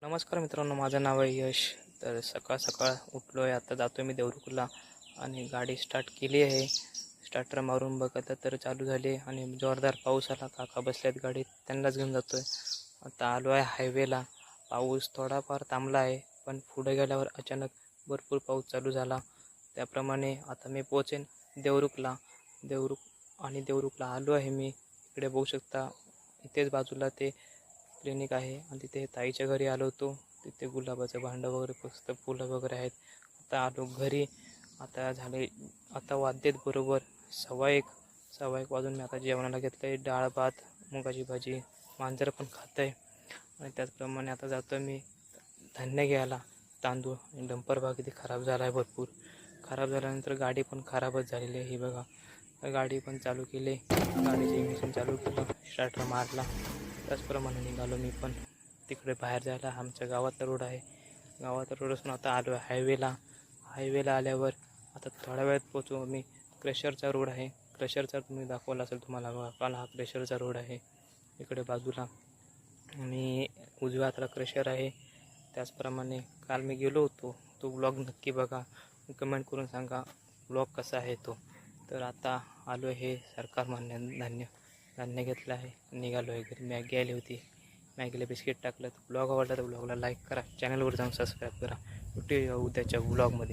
नमस्कार मित्रांनो, माझं नाव आहे यश. तर सकाळ सकाळ उठलो आहे, आता जातो आहे मी देवरुखला आणि गाडी स्टार्ट केली आहे. स्टार्टर मारून बघत तर चालू झाली आणि जोरदार पाऊस आला. काका बसल्यात गाडीत, त्यांनाच घेऊन जातो आहे. आता आलो आहे हायवेला. पाऊस थोडाफार थांबला आहे, पण पुढे गेल्यावर अचानक भरपूर पाऊस चालू झाला. त्याप्रमाणे आता मी पोचेन देवरुखला. देवरुखला आलो आहे मी. इकडे बघू शकता, इथेच बाजूला ते क्लिनिक आहे आणि तिथे ताईच्या घरी आलो होतो. तिथे गुलाबाचं भांडं वगैरे, मस्त फुलं वगैरे आहेत. आता आलो घरी. आता वाजलेत बरोबर 1:15 वाजून. मी आता जेवणाला घेतलं आहे डाळ भात, मुगाची भाजी. मांजर पण खात आहे. आणि त्याचप्रमाणे आता जातो मी धान्य घ्यायला, तांदूळ. आणि डंपर भाग इथे खराब झाला आहे भरपूर. खराब झाल्यानंतर गाडी पण खराबच झालेली आहे. ही बघा, गाडी पण चालू केली, गाडीचे इंजिन चालू केलं, स्टार्टर मारला. त्याचप्रमाणे निघालो मी पण तिकडे बाहेर जायला. आमच्या गावातला रोड आहे. गावातला रोड असून आता आलो आहे हायवेला आल्यावर आता थोड्या वेळात पोचू मी. क्रेशरचा रोड आहे. क्रेशरचा तुम्ही दाखवला असेल तुम्हाला, काल हा क्रेशरचा रोड आहे इकडे बाजूला. आणि उजव्या हाताला क्रेशर आहे. त्याचप्रमाणे काल मी गेलो होतो, तो ब्लॉग नक्की बघा, कमेंट करून सांगा ब्लॉग कसा आहे तो. तर आता आलो हे सरकार मान्य धान्य घेतलं आहे, निघालो आहे घरी. मॅगी आली होती, मॅगीला बिस्किट टाकलं. तर ब्लॉग आवडला तर ब्लॉगला लाईक करा, चॅनलवर जाऊन सबस्क्राईब करा. भेटूया उद्याच्या ब्लॉगमध्ये.